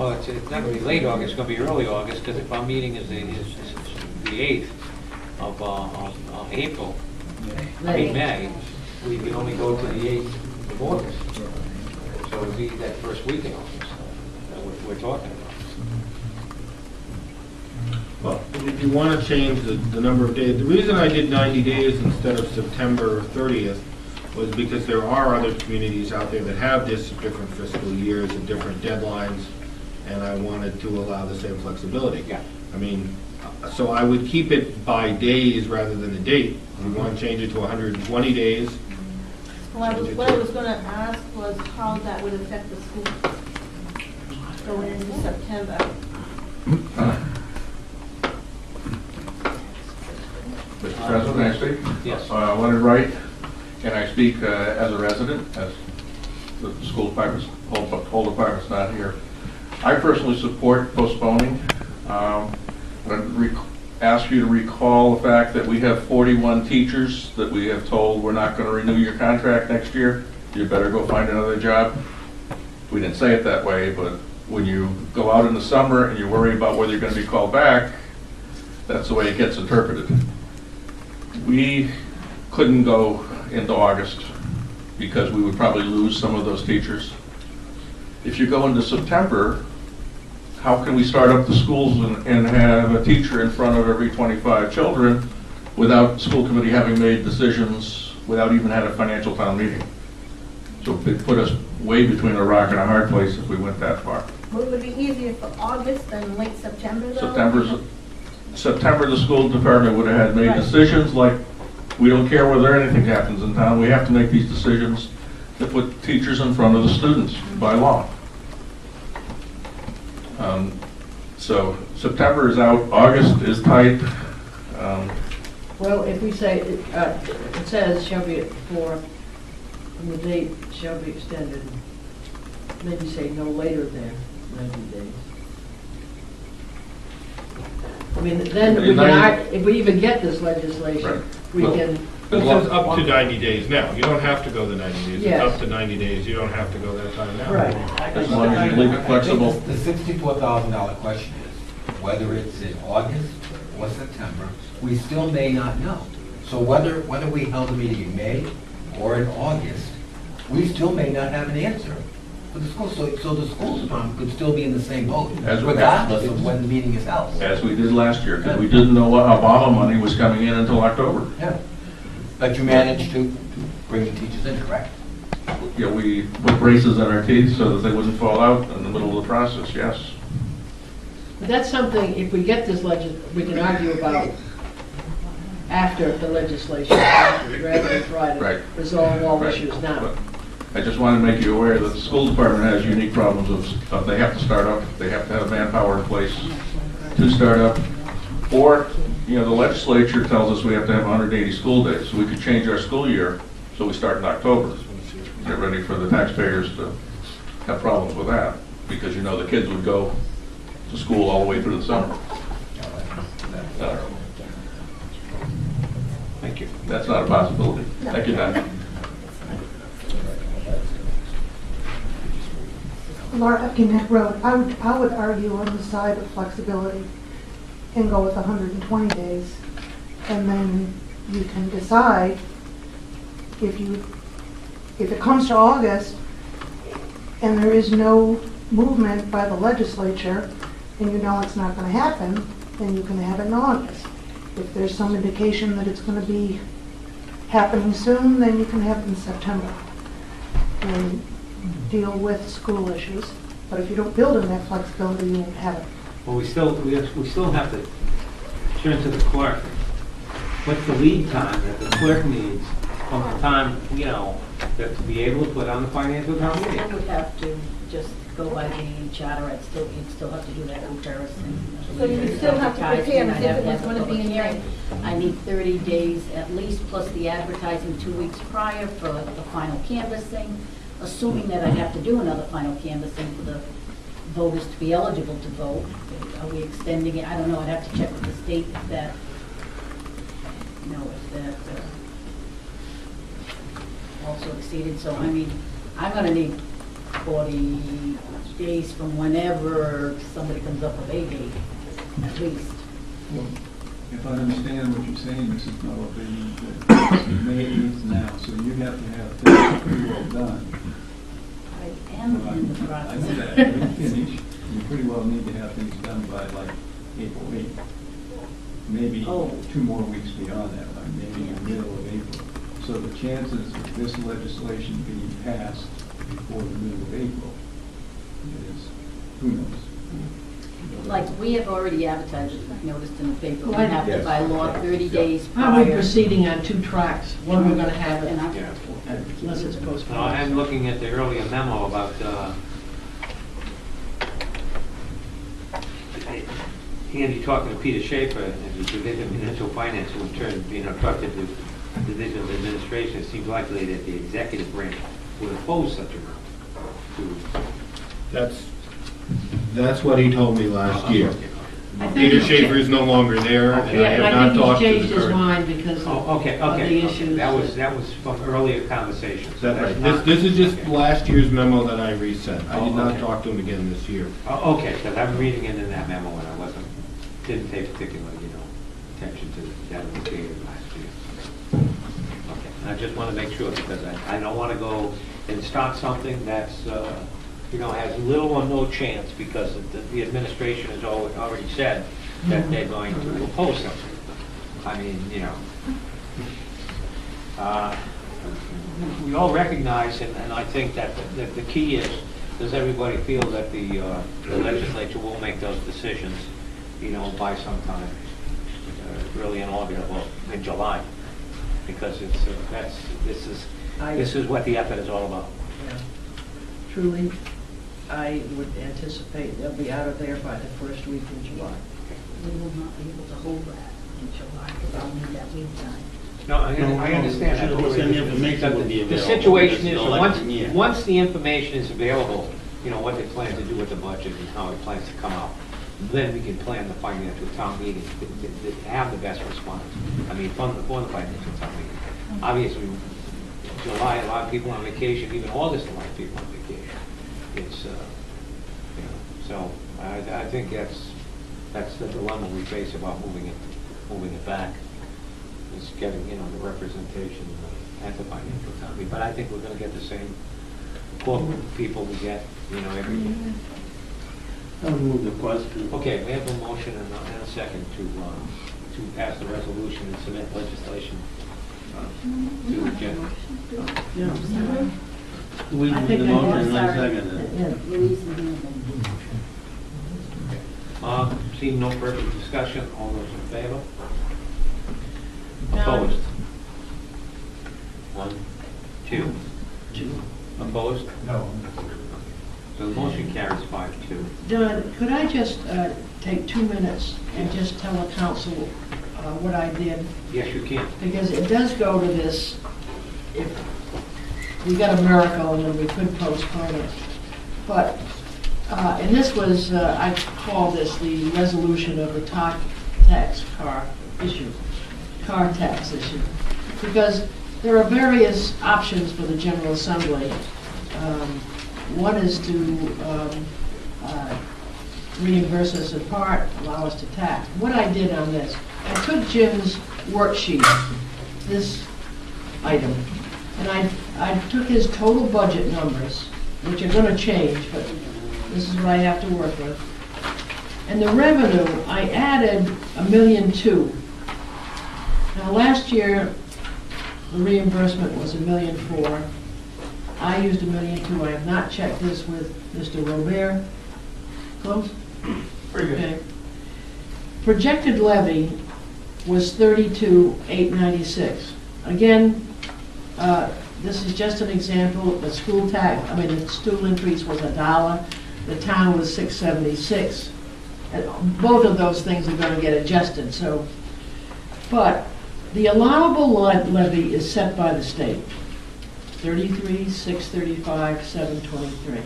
Well, it's not going to be late August, it's going to be early August, because if our meeting is the 8th of April, May, we can only go to the 8th of August. So it would be that first week in August that we're talking about. Well, if you want to change the number of days, the reason I did 90 days instead of September 30th was because there are other communities out there that have this different fiscal years and different deadlines, and I wanted to allow the same flexibility. Yeah. I mean, so I would keep it by days rather than a date. We want to change it to 120 days. Well, what I was going to ask was how that would affect the school going into September. Mr. President, may I speak? Yes. Leonard Wright, and I speak as a resident, as the school department's, whole department's not here. I personally support postponing. I'd ask you to recall the fact that we have 41 teachers that we have told we're not going to renew your contract next year. You better go find another job. We didn't say it that way, but when you go out in the summer and you worry about whether you're going to be called back, that's the way it gets interpreted. We couldn't go into August because we would probably lose some of those teachers. If you go into September, how can we start up the schools and have a teacher in front of every 25 children without school committee having made decisions, without even had a financial town meeting? So it put us way between a rock and a hard place if we went that far. Would it be easier for August than late September, though? September, the school department would have had made Right. decisions like, we don't care whether anything happens in town, we have to make these decisions to put teachers in front of the students by law. So September is out, August is tight. Well, if we say, it says shall be for, and the date shall be extended, then you say no later than 90 days. I mean, then we can, if we even get this legislation, Right. we Well, can. It says up to 90 days now. You don't have to go the 90 days. Yes. It's up to 90 days. You don't have to go that time now. Right. As long as you leave it flexible. I think the $64,000 question is, whether it's in August or September, we still may not know. So whether we held a meeting in May or in August, we still may not have an answer for the school. So the school department could still be in the same boat, regardless of when the meeting is held. As we did last year, because we didn't know what Obama money was coming in until October. Yeah. But you managed to bring the teachers in, correct? Yeah, we put braces on our teeth so that they wouldn't fall out in the middle of the process, yes. But that's something, if we get this we can argue about after the legislation, rather than try to Right. resolve all Right. issues now. But I just want to make you aware that the school department has unique problems of they have to start up, they have to have manpower in place to start up. Or, you know, the legislature tells us we have to have 180 school days, so we could change our school year so we start in October. Get ready for the taxpayers to have problems with that, because you know the kids would go to school all the way through the summer. Thank you. That's not a possibility. Thank you, Don. Laura Epke Road, I would argue on the side of flexibility and go with 120 days. And then you can decide if it comes to August and there is no movement by the legislature and you know it's not going to happen, then you can have it in August. If there's some indication that it's going to be happening soon, then you can have it in September and deal with school issues. But if you don't build in that flexibility, you won't have it. Well, we still have to turn to the clerk. What's the lead time that the clerk needs from the time, you know, to be able to put on the financial town I meeting? would have to just go by the charter, you'd still have to do that comparison. So you still have to prepare as if it was going to be in May. I need 30 days at least, plus the advertising 2 weeks prior for the final canvassing, assuming that I have to do another final canvassing for the voters to be eligible to vote. Are we extending it? I don't know, I'd have to check with the state if that, you know, if that also exceeded. So, I mean, I'm going to need 40 days from whenever somebody comes up with a date, at least. Well, if I understand what you're saying, Mrs. Mello, May 8th now, so you have to have things pretty well done. I am in the I process. know that, when you finish, you pretty well need to have things done by like April 8th. Maybe Oh. 2 more weeks beyond that, like maybe in the middle of April. So the chances of this legislation being passed before the middle of April is, who knows? Like, we have already advertised, noticed in the paper, we Right. have to Yes. by law 30 days How are we prior. proceeding on 2 tracks? When are we gonna have it, And I- Yeah. unless it's Now, postponed? I'm looking at the earlier memo about, Andy talking to Peter Schaefer, and the Division of Municipal Finance, who in turn being instructed to Division of Administration, it seems likely that the executive branch would oppose such a move. That's what he told me last year. I think Peter he's Schaefer is no longer there, and I Yeah, have and I not think talked he's to changed the his current. mind because Oh, okay, of okay. the okay. issues. That was from earlier conversations. Is that That's right? not- This is just okay. last year's memo that I resent. I did Oh, not okay. talk to him again this year. Oh, okay, because I'm reading it in that memo and I didn't pay particular, attention to that was dated last year. Okay, I just want to make sure because I don't want to go and start something that's, has little or no chance because the administration has already said that they're going to oppose something. I mean, we all recognize, and I think that the key is, does everybody feel that the legislature will make those decisions, by sometime, really in August, well, in July? Because this is what the effort is all about. Yeah. Truly, I would anticipate they'll be out of there by the first week in July. We will not be able to hold that in July, because I'll need that lead time. No, I understand that. Sure, the information will be The available. situation is, It's an election year. once the information is available, what they plan to do with the budget and how it plans to come out, then we can plan the financial town meeting to have the best response. I mean, for the financial town meeting. Obviously, July, a lot of people on vacation, even August, a lot of people on vacation. It's, so I think that's the dilemma we face about moving it back. Is getting, the representation at the financial town meeting. But I think we're gonna get the same corporate people we get, every year. I'll move the question. Okay, we have a motion and a second to pass the resolution and submit legislation to agenda. Yeah. We I made think the I motion have- and I sorry. seconded it. Yeah. Louise and Hamilton. Seeing no further discussion, all those in favor? No. Opposed? 1, 2. Opposed? No. So the motion carries 5-2. Don, could I just take 2 minutes and just tell the council what I did? Yes, you can. Because it does go to this, if we got a miracle and then we could postpone it. But, and this was, I call this the resolution of the car tax issue. Because there are various options for the General Assembly. One is to reimburse us in part, allow us to tax. What I did on this, I took Jim's worksheet, this item, and I took his total budget numbers, which are gonna change, but this is what I have to work with. And the revenue, I added $1.2 million. Now, last year, the reimbursement was $1.4 million. I used $1.2 million. I have not checked this with Mr. Robert. Close? Very good. Okay. Projected levy was $32,896. Again, this is just an example. The school tax, the school increase was $1. The town was $6.76. And both of those things are going to get adjusted. So, but the allowable levy is set by the state. 33, 635, 723.